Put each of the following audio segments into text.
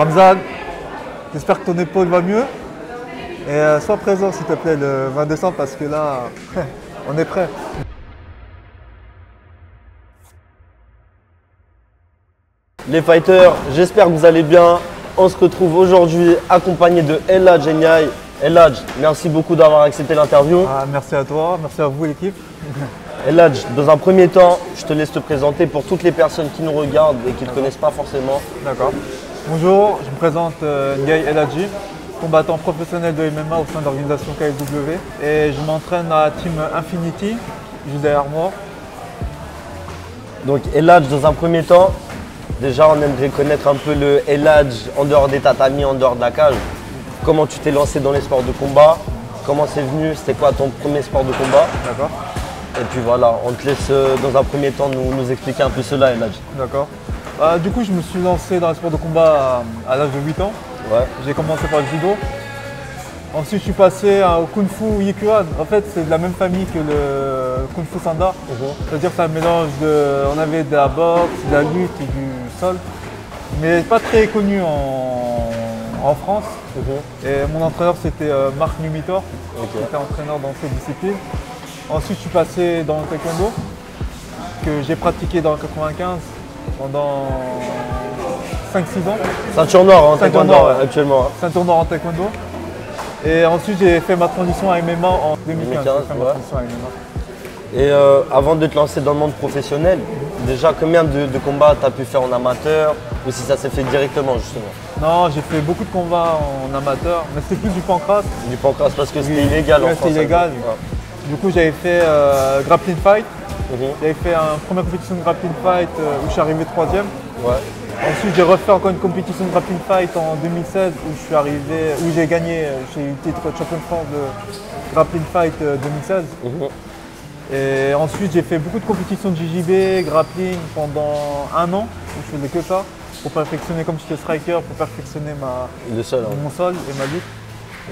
Ramzan, j'espère que ton épaule va mieux. Et sois présent s'il te plaît le 20 décembre parce que là, on est prêt. Les fighters, j'espère que vous allez bien. On se retrouve aujourd'hui accompagné de Eladj Ndiaye. Eladj, merci beaucoup d'avoir accepté l'interview. Merci à toi, merci à vous l'équipe. Eladj, dans un premier temps, je te laisse te présenter pour toutes les personnes qui nous regardent et qui ne te connaissent pas forcément. D'accord. Bonjour, je me présente Ndiaye Eladji, combattant professionnel de MMA au sein de l'organisation KSW. Et je m'entraîne à Team Infinity, juste derrière moi. Donc Eladj, dans un premier temps, déjà on aimerait connaître un peu le Eladj en dehors des tatamis, en dehors de la cage. Comment tu t'es lancé dans les sports de combat? Comment c'est venu? C'était quoi ton premier sport de combat? D'accord. Et puis voilà, on te laisse dans un premier temps nous expliquer un peu cela, Eladj. D'accord. Du coup, je me suis lancé dans les sports de combat à l'âge de 8 ans. Ouais. J'ai commencé par le judo. Ensuite, je suis passé au Kung Fu Yikuan. En fait, c'est de la même famille que le Kung Fu Sanda. C'est-à-dire que c'est un mélange de... On avait de la boxe, de la lutte et du sol. Mais pas très connu en France. Et mon entraîneur, c'était Marc Numitor, qui était entraîneur dans cette discipline. Ensuite, je suis passé dans le taekwondo, que j'ai pratiqué dans le 95 pendant 5-6 ans. Ceinture noire en Ceinture taekwondo noire, actuellement. Ceinture noire en taekwondo. Et ensuite, j'ai fait ma transition à MMA en 2015. J'ai fait ma transition à MMA. Et avant de te lancer dans le monde professionnel, déjà combien de combats tu as pu faire en amateur ou si ça s'est fait directement justement? Non, j'ai fait beaucoup de combats en amateur, mais c'était plus du pancras. Du pancras parce que c'était illégal en France. C'était illégal. Du coup, j'avais fait grappling fight. J'avais fait une première compétition de grappling fight où je suis arrivé 3e. Ensuite, j'ai refait encore une compétition de grappling fight en 2016 où je suis arrivé, où j'ai gagné, j'ai eu le titre de champion de France de grappling fight 2016. Et ensuite, j'ai fait beaucoup de compétitions de JJB, grappling pendant 1 an où je faisais que ça pour perfectionner, comme j'étais striker, pour perfectionner mon sol et ma lutte.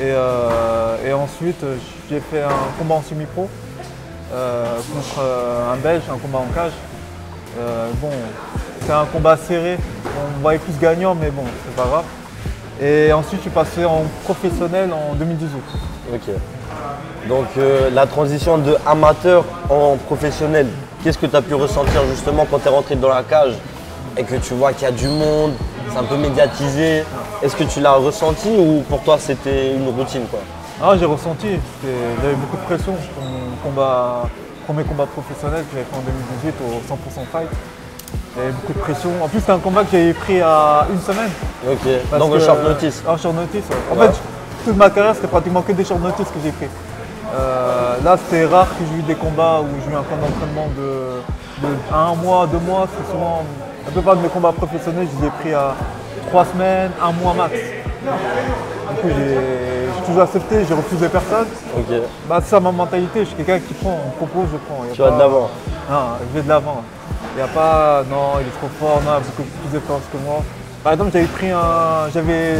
Et ensuite, j'ai fait un combat en semi-pro contre un Belge, un combat en cage. Bon, c'est un combat serré, on voyait plus gagnant, mais bon, c'est pas grave. Et ensuite, je suis passé en professionnel en 2018. Ok. Donc la transition de amateur en professionnel, qu'est-ce que tu as pu ressentir justement quand tu es rentré dans la cage et que tu vois qu'il y a du monde, c'est un peu médiatisé? Est-ce que tu l'as ressenti ou pour toi c'était une routine quoi? Ah, j'ai ressenti, j'avais beaucoup de pression pour mon premier combat professionnel que j'avais fait en 2018 au 100% fight. J'avais beaucoup de pression. En plus, c'était un combat que j'avais pris à 1 semaine. Ok, donc le short notice. En short notice, ouais. En fait, toute ma carrière, c'était pratiquement que des short notice que j'ai pris. Là, c'était rare que j'ai eu des combats où j'ai eu un plan d'entraînement de 1 mois, 2 mois. C'est souvent, la plupart de mes combats professionnels, je les ai pris à 3 semaines, 1 mois max. Du coup, j'ai toujours accepté, j'ai refusé personne. Bah, c'est ça ma mentalité, je suis quelqu'un qui prend, on me propose, je prends. Tu vas de l'avant? Non, je vais de l'avant. Il n'y a pas, non, il est trop fort, non, il a beaucoup plus d'efforts que moi. Par exemple, j'avais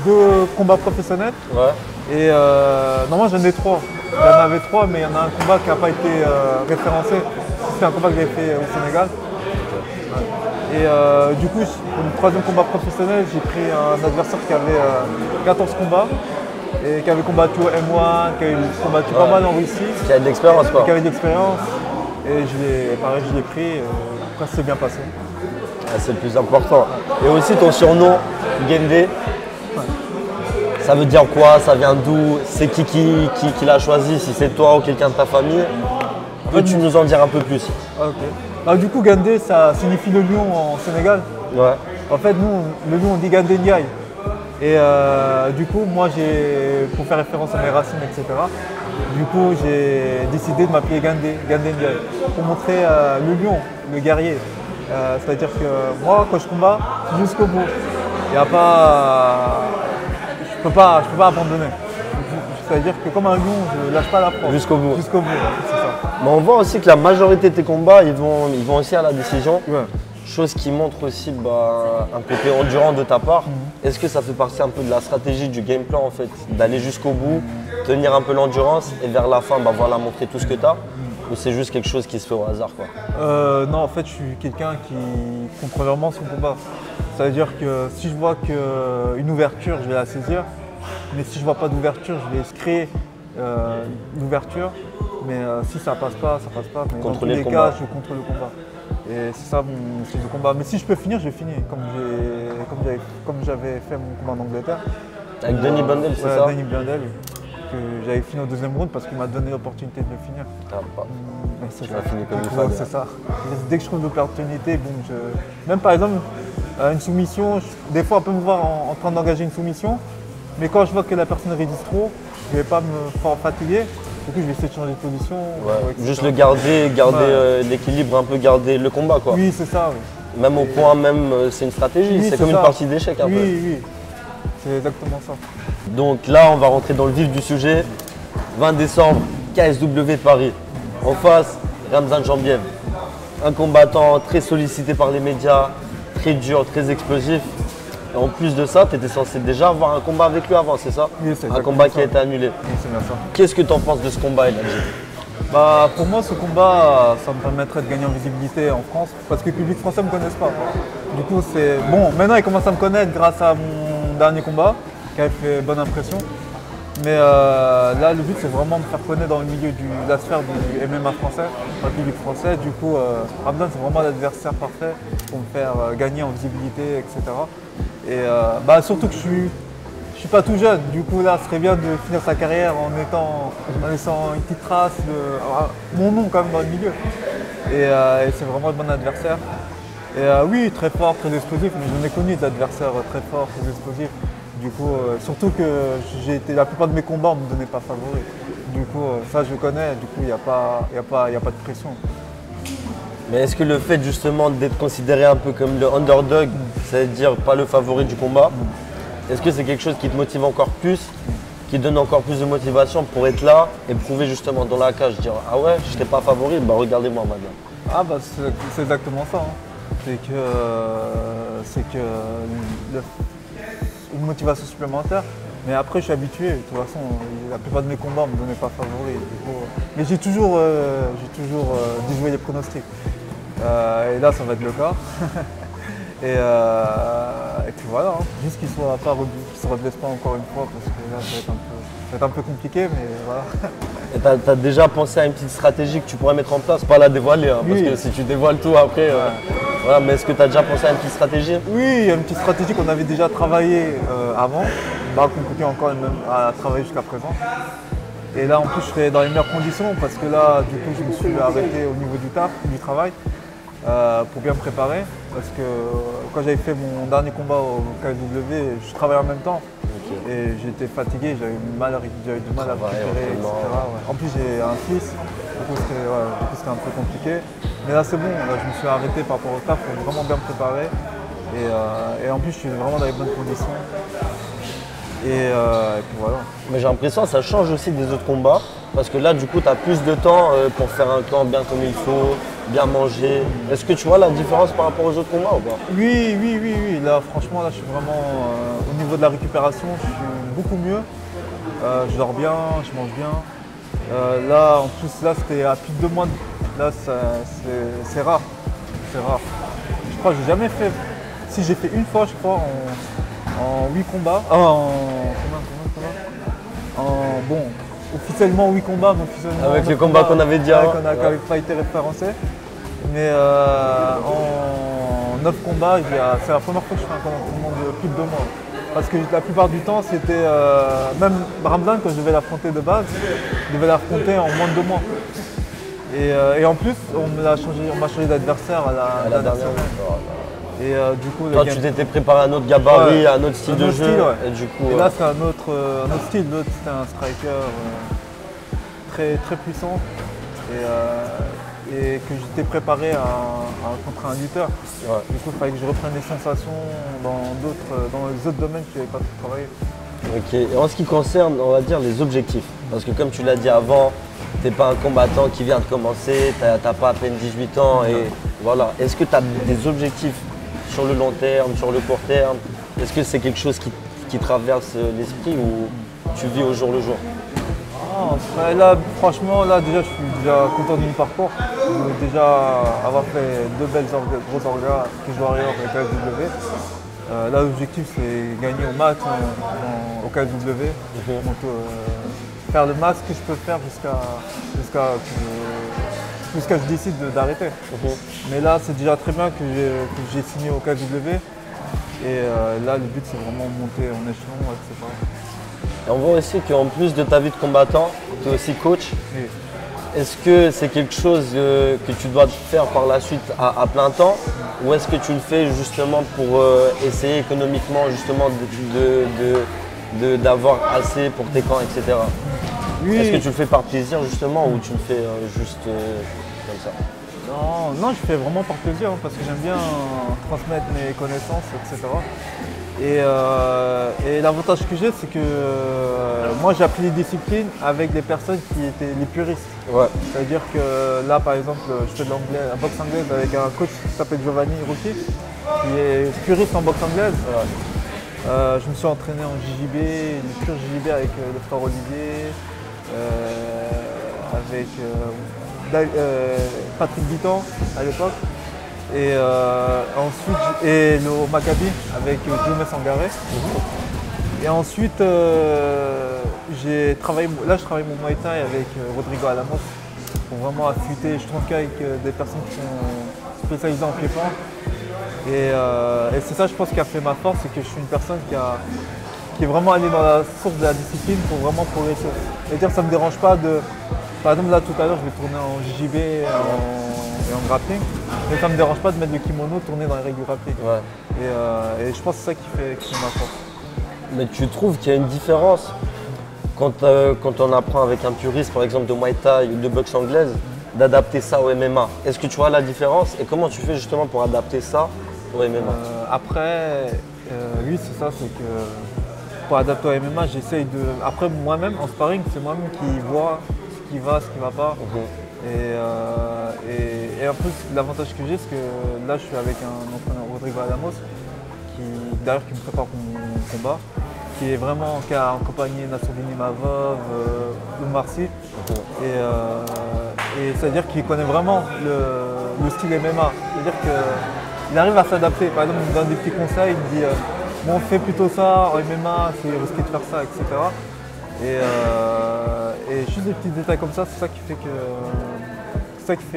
2 combats professionnels. Et normalement, j'en ai 3. J'en avais 3, mais il y en a un combat qui n'a pas été référencé. C'était un combat que j'avais fait au Sénégal. Et du coup, pour le 3e combat professionnel, j'ai pris un adversaire qui avait 14 combats et qui avait combattu au M1, qui avait combattu pas mal en Russie. Qui avait de l'expérience quoi. Qui avait de l'expérience. Et pareil, je l'ai pris. Après, ça s'est bien passé. C'est le plus important. Et aussi ton surnom, Gendé. Ça veut dire quoi? Ça vient d'où? C'est qui l'a choisi? Si c'est toi ou quelqu'un de ta famille? Peux-tu nous en dire un peu plus? Du coup, Gendé, ça signifie le lion en Sénégal. En fait, nous, le lion, on dit Gandé Ndiaye. Et du coup, moi, pour faire référence à mes racines, etc., du coup, j'ai décidé de m'appeler Gandé Ndiaye, pour montrer le lion, le guerrier. C'est-à-dire que moi, quand je combats, c'est jusqu'au bout. Il n'y a pas... Je peux pas abandonner. C'est-à-dire que comme un lion, je ne lâche pas la proie. Jusqu'au bout. Jusqu'au bout, c'est ça. Mais on voit aussi que la majorité de tes combats, ils vont aussi à la décision. Chose qui montre aussi un côté endurant de ta part. Est-ce que ça fait partie un peu de la stratégie, du game plan en fait, d'aller jusqu'au bout, tenir un peu l'endurance et vers la fin, voilà, montrer tout ce que tu as? Ou c'est juste quelque chose qui se fait au hasard quoi? Non, en fait, je suis quelqu'un qui contrôle vraiment son combat. Ça veut dire que si je vois qu'une ouverture, je vais la saisir. Mais si je vois pas d'ouverture, je vais créer l'ouverture. Mais si ça passe pas, ça passe pas. Mais dans tous les cas, je contrôle le combat. Et c'est ça mon style de combat. Mais si je peux finir, je vais finir. Comme j'avais fait mon combat en Angleterre. Avec Denis Blundell, c'est ça? Denis Blundell, que j'avais fini au deuxième round parce qu'il m'a donné l'opportunité de le finir. Ah, bah. C'est ça finit comme il fallait. C'est ça. Dès que je trouve l'opportunité, bon, même par exemple, une soumission, des fois on peut me voir en train d'engager une soumission, mais quand je vois que la personne résiste trop, je ne vais pas me fatiguer. Du coup, je vais essayer de changer de position. Juste le garder l'équilibre, un peu garder le combat quoi. Oui, c'est ça. Oui. Même au point, c'est une stratégie, c'est comme une partie d'échecs un peu. Oui, c'est exactement ça. Donc là, on va rentrer dans le vif du sujet. 20 décembre, KSW Paris. En face, Ramzan Jambiev. Un combattant très sollicité par les médias, très dur, très explosif. Et en plus de ça, tu étais censé déjà avoir un combat avec lui avant, c'est ça? Oui, c'est un combat qui a été annulé. Oui, c'est bien ça. Qu'est-ce que tu en penses de ce combat, Eladji? Pour moi, ce combat, ça me permettrait de gagner en visibilité en France parce que le public français ne me connaisse pas. Du coup, c'est bon. Maintenant, il commence à me connaître grâce à mon dernier combat qui avait fait bonne impression. Mais là, le but, c'est vraiment de me faire connaître dans le milieu de la sphère du MMA français, par le public français. Du coup, Ramzan, c'est vraiment l'adversaire parfait pour me faire gagner en visibilité, etc. Et surtout que je suis pas tout jeune. Du coup, là, ce serait bien de finir sa carrière en laissant une petite trace, mon nom quand même dans le milieu. Et c'est vraiment le bon adversaire. Et oui, très fort, très explosif, mais j'en ai connu des adversaires très forts, très explosifs. Du coup, surtout que la plupart de mes combats, on ne me donnait pas favori. Du coup, ça je connais, du coup, il n'y a pas de pression. Mais est-ce que le fait justement d'être considéré un peu comme le underdog, c'est-à-dire pas le favori du combat, est-ce que c'est quelque chose qui te motive encore plus, qui donne encore plus de motivation pour être là et prouver justement dans la cage, dire ah ouais, je n'étais pas favori, bah regardez-moi maintenant. Ah bah c'est exactement ça. C'est que une motivation supplémentaire. Mais après, je suis habitué. De toute façon, la plupart de mes combats ne me donnaient pas favori. Mais j'ai toujours déjoué les pronostics. Et là, ça va être le cas. et puis voilà, juste qu'il ne se redresse pas encore une fois, parce que là, ça va être un peu compliqué, mais voilà. Et tu as déjà pensé à une petite stratégie que tu pourrais mettre en place, pas la dévoiler, hein, parce que si tu dévoiles tout après, voilà, mais est-ce que tu as déjà pensé à une petite stratégie? Oui, il y a une petite stratégie qu'on avait déjà travaillée avant, qu'on continue encore à travailler jusqu'à présent. Et là, en plus, je serai dans les meilleures conditions, parce que là, du coup, je me suis arrêté au niveau du travail. Pour bien me préparer, parce que quand j'avais fait mon dernier combat au KSW, je travaillais en même temps et j'étais fatigué, j'avais du mal à récupérer, etc. En plus j'ai un fils, du coup c'était un peu compliqué. Mais là c'est bon, là, je me suis arrêté par rapport au taf pour vraiment bien me préparer et en plus je suis vraiment dans les bonnes conditions. Et puis voilà. Mais j'ai l'impression que ça change aussi des autres combats, parce que là du coup tu as plus de temps pour faire un camp bien comme il faut, bien manger. Est-ce que tu vois la différence par rapport aux autres combats ou pas? Oui. Là franchement, là je suis vraiment au niveau de la récupération, je suis beaucoup mieux. Je dors bien, je mange bien. Là en plus là c'était à plus de 2 mois. Là c'est rare. C'est rare. Je crois que j'ai jamais fait. Si j'ai fait une fois je crois en 8 combats. Bon, officiellement 8 combats, mais officiellement. Avec les combats qu'on avait dit avant. Qu'on n'avait pas été référencé. Mais en 9 combats, c'est la première fois que je fais un combat de plus de 2 mois. Parce que la plupart du temps, c'était. Même Ramzan, quand je devais l'affronter de base, je devais l'affronter en moins de 2 mois. Et en plus, on m'a changé d'adversaire à la dernière semaine. Et du coup, toi, tu t'étais préparé à un autre gabarit, à un autre style de jeu. Et du coup, là, c'est un autre style. L'autre, c'était un striker très puissant et que j'étais préparé contre un lutteur. Du coup, il fallait que je reprenne les sensations dans les autres domaines que je n'avais pas travaillé. Ok. Et en ce qui concerne, on va dire, les objectifs, parce que comme tu l'as dit avant, tu n'es pas un combattant qui vient de commencer, tu n'as pas à peine 18 ans. Et voilà. Est-ce que tu as des objectifs sur le long terme, sur le court terme? Est-ce que c'est quelque chose qui traverse l'esprit ou tu vis au jour le jour? Non, après, là, franchement, là, déjà, je suis déjà content de mon parcours. Déjà, avoir fait 2 belles grosses orgas, Cage Warrior et KSW. Là, l'objectif, c'est gagner au max au KSW. Donc, faire le max que je peux faire jusqu'à ce que je décide d'arrêter. Mais là, c'est déjà très bien que j'ai signé au KSW. Et là, le but, c'est vraiment monter en échelon, etc. Et on voit aussi qu'en plus de ta vie de combattant, tu es aussi coach. Oui. Est-ce que c'est quelque chose que tu dois faire par la suite à plein temps ou est-ce que tu le fais justement pour essayer économiquement justement d'avoir assez pour tes camps, etc. Oui. Est-ce que tu le fais par plaisir justement ou tu le fais juste comme ça? Non, je fais vraiment par plaisir parce que j'aime bien transmettre mes connaissances, etc. Et l'avantage que j'ai, c'est que moi j'ai appris les disciplines avec des personnes qui étaient les puristes. Ouais. C'est-à-dire que là, par exemple, je fais de l'anglais, la boxe anglaise avec un coach qui s'appelle Giovanni Rocchi, qui est puriste en boxe anglaise. Ouais. Je me suis entraîné en JJB, une pure JJB avec le frère Olivier, avec Patrick Bitton à l'époque. Et ensuite, le Maccabi avec Guillaume Sangaré. Et ensuite, je travaille mon Muay Thai avec Rodrigo Alamos pour vraiment affûter. Je trouve qu'avec des personnes qui sont spécialisées en pied-point. Et c'est ça, je pense, qui a fait ma force, c'est que je suis une personne qui est vraiment allée dans la source de la discipline pour vraiment progresser. C'est-à-dire, ça ne me dérange pas de. Par exemple, là, tout à l'heure, je vais tourner en JJB et en grappling. Mais ça ne me dérange pas de mettre le kimono, tourner dans les règles du grappling. Ouais. Et je pense que c'est ça qui fait ma force. Mais tu trouves qu'il y a une différence quand on apprend avec un puriste, par exemple de Muay Thai ou de boxe anglaise, d'adapter ça au MMA? Est-ce que tu vois la différence et comment tu fais justement pour adapter ça au MMA? Après, oui, c'est ça, c'est que pour adapter au MMA, j'essaye de. Après, moi-même, en sparring, c'est moi-même qui vois ce qui va, ce qui ne va pas. Et en plus, l'avantage que j'ai, c'est que là, je suis avec un entraîneur, Rodrigo Alamos, qui me prépare pour mon combat, qui a accompagné Nassourdine Mavov, Oumar Sy. Et c'est-à-dire qu'il connaît vraiment le style MMA. C'est-à-dire qu'il arrive à s'adapter. Par exemple, il me donne des petits conseils, il me dit bon, on fait plutôt ça en MMA, c'est risqué de faire ça, etc. Et juste des petits détails comme ça, c'est ça qui fait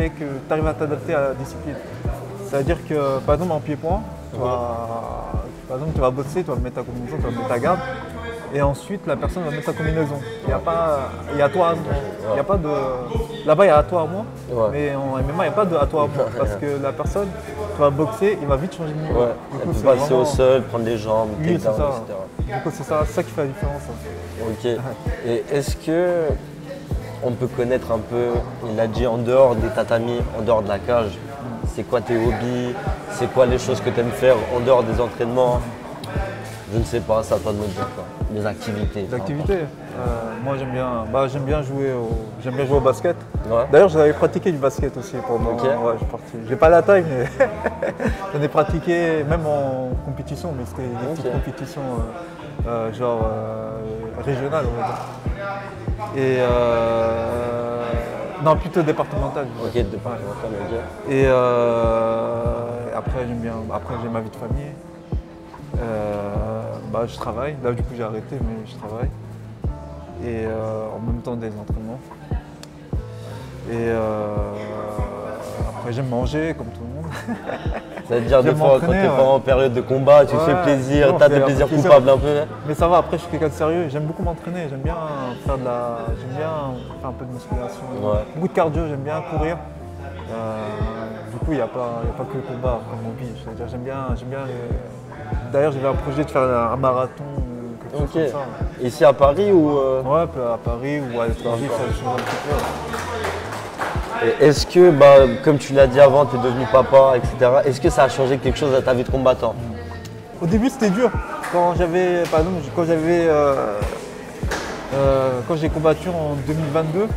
que tu arrives à t'adapter à la discipline. C'est-à-dire que, par exemple, en pied-point, tu vas bosser, tu vas mettre ta combinaison, tu vas mettre ta garde, et ensuite la personne va mettre sa combinaison. Il y a toi à moi. Il y a pas de. Là-bas, il y a à toi à moi, mais en MMA, il n'y a pas de à toi à moi. Parce que la personne, tu vas boxer, il va vite changer de niveau. Ouais. Elle peut passer au sol, prendre les jambes, oui, takedown, ça. etc. Du coup, c'est ça qui fait la différence. Ok. Et est-ce que on peut connaître un peu, il a dit en dehors des tatamis, en dehors de la cage, c'est quoi tes hobbies, c'est quoi les choses que tu aimes faire en dehors des entraînements? Je ne sais pas, c'est à toi de me dire quoi. Des activités. Des activités. Moi j'aime bien jouer au basket. Ouais. D'ailleurs j'avais pratiqué du basket aussi pendant. Ok. Ouais, j'ai pas la taille mais j'en ai pratiqué même en compétition, mais c'était des petites compétitions régionales on va dire. Et non, plutôt départementales. Ok, départemental, ok. Et après j'ai ma vie de famille. Je travaille, là du coup j'ai arrêté mais je travaille. Et en même temps des entraînements. Et après j'aime manger comme tout le monde. C'est-à-dire des fois quand tu n'es pas en période de combat, tu te fais plaisir, tu as des plaisirs coupables un peu. Mais ça va, après je suis quelqu'un de sérieux, j'aime beaucoup m'entraîner, j'aime bien faire un peu de musculation. Ouais. Beaucoup de cardio, j'aime bien courir. Du coup il n'y a pas que le combat comme hobby. C'est-à-dire j'aime bien. D'ailleurs j'avais un projet de faire un marathon ou quelque chose comme ça. Ici à Paris ou Ouais, à Paris ou à l'étranger, ça change un petit peu. Et est-ce que, comme tu l'as dit avant, tu es devenu papa, etc. Est-ce que ça a changé quelque chose à ta vie de combattant? Au début c'était dur. Quand j'ai combattu en 2022 au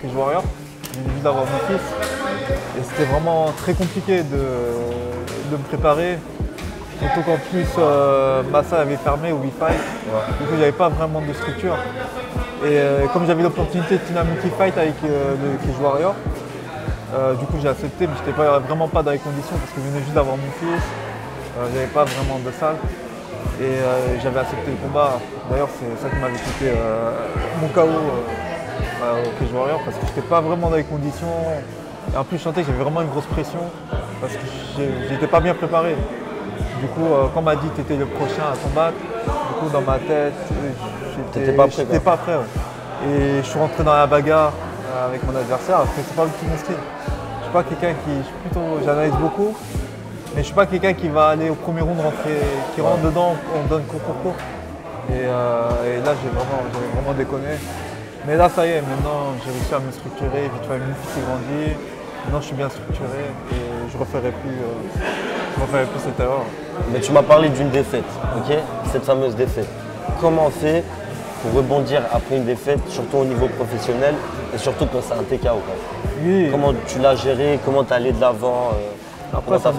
Cage Warrior, j'ai eu envie d'avoir mon fils. Et c'était vraiment très compliqué de me préparer. Surtout qu'en plus, ma salle avait fermé au Wi-Fi. Du coup, j'avais pas vraiment de structure. Et comme j'avais l'opportunité de finir un multi-fight avec le Cage Warrior, du coup j'ai accepté, mais je n'étais vraiment pas dans les conditions parce que je venais juste d'avoir mon fils, j'avais pas vraiment de salle. Et j'avais accepté le combat. D'ailleurs, c'est ça qui m'avait coûté mon KO au Cage Warrior parce que je n'étais pas vraiment dans les conditions. Et en plus, je sentais que j'avais vraiment une grosse pression parce que j'étais pas bien préparé. Du coup, quand on m'a dit que tu étais le prochain à combattre, du coup, dans ma tête, j'étais pas prêt. Ouais. Et je suis rentré dans la bagarre avec mon adversaire. Après, c'est pas le tout mon style. Je suis pas quelqu'un j'analyse beaucoup. Mais je ne suis pas quelqu'un qui va aller au premier round qui rentre dedans, on donne court. Et là, j'ai vraiment déconné. Mais là, ça y est, maintenant, j'ai réussi à me structurer. Vite fait, mon fils est grandi. Maintenant, je suis bien structuré et je ne referai plus cette erreur. Mais tu m'as parlé d'une défaite, ok? Cette fameuse défaite. Comment on fait pour rebondir après une défaite, surtout au niveau professionnel et surtout quand c'est un TKO? Oui. Comment tu l'as géré? Comment tu es allé de l'avant? Après, ça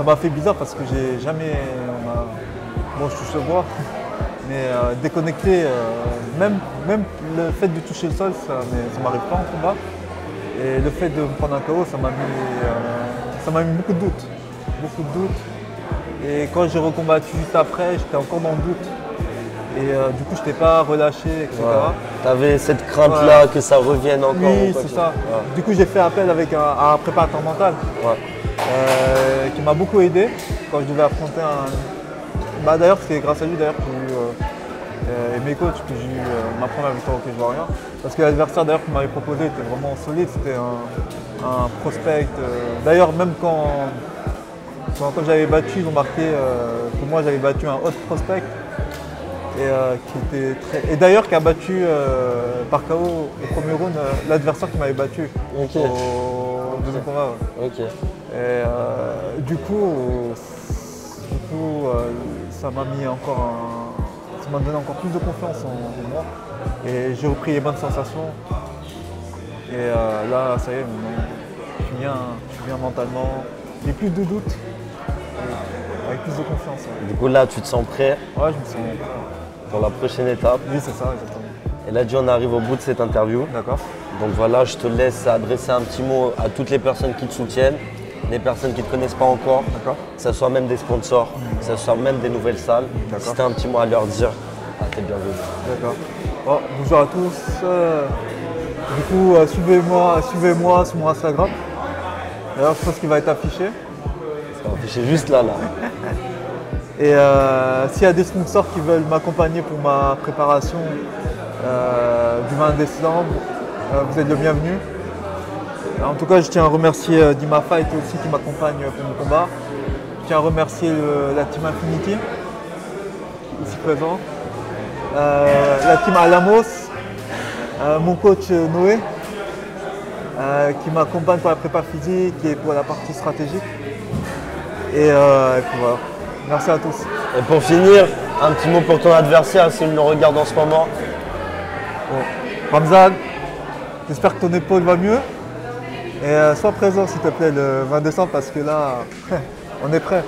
m'a fait bizarre parce que j'ai jamais. Bon, je touche le bois, mais déconnecté, même le fait de toucher le sol, ça ne m'arrive pas en combat. Et le fait de me prendre un KO, ça m'a mis beaucoup de doutes. Beaucoup de doutes. Et quand j'ai recombattu juste après, j'étais encore dans le doute. Et du coup, je n'étais pas relâché, etc. Ouais. Tu avais cette crainte-là que ça revienne encore. Oui, c'est ça. Ouais. Du coup, j'ai fait appel avec un préparateur mental. Ouais. Qui m'a beaucoup aidé quand je devais affronter un. D'ailleurs, c'est grâce à lui d'ailleurs que j'ai eu et mes coachs que j'ai eu ma première victoire au Cage Warrior. Parce que l'adversaire d'ailleurs qu'il m'avait proposé était vraiment solide, c'était un prospect. D'ailleurs, même quand j'avais battu, ils ont marqué que moi j'avais battu un autre prospect. Et d'ailleurs qui a battu par KO au premier round l'adversaire qui m'avait battu au deuxième combat. Ouais. Okay. Et du coup ça m'a donné encore plus de confiance en moi. Et j'ai repris les bonnes sensations. Et là, ça y est, maintenant, je suis bien mentalement. J'ai plus de doutes, avec plus de confiance. Ouais. Du coup, là, tu te sens prêt? Ouais, je me sens prêt. Pour la prochaine étape? Oui, c'est ça, exactement. Et là, on arrive au bout de cette interview. D'accord. Donc voilà, je te laisse adresser un petit mot à toutes les personnes qui te soutiennent, les personnes qui ne te connaissent pas encore, que ce soit même des sponsors, que ce soit même des nouvelles salles. Si tu as un petit mot à leur dire, t'es bienvenu. D'accord. Bon, bonjour à tous. Du coup, suivez-moi sur mon Instagram. D'ailleurs, je pense qu'il va être affiché. Ça va afficher juste là. Et s'il y a des sponsors qui veulent m'accompagner pour ma préparation du 20 décembre, vous êtes le bienvenu. En tout cas, je tiens à remercier Dima Fight aussi qui m'accompagne pour mon combat. Je tiens à remercier la Team Infinity, ici présent. La Team Alamos, mon coach Noé, qui m'accompagne pour la prépa physique et pour la partie stratégique. Et puis voilà. Merci à tous. Et pour finir, un petit mot pour ton adversaire s'il nous regarde en ce moment. Bon. Ramzan, j'espère que ton épaule va mieux. Et sois présent s'il te plaît le 20 décembre parce que là, on est prêt.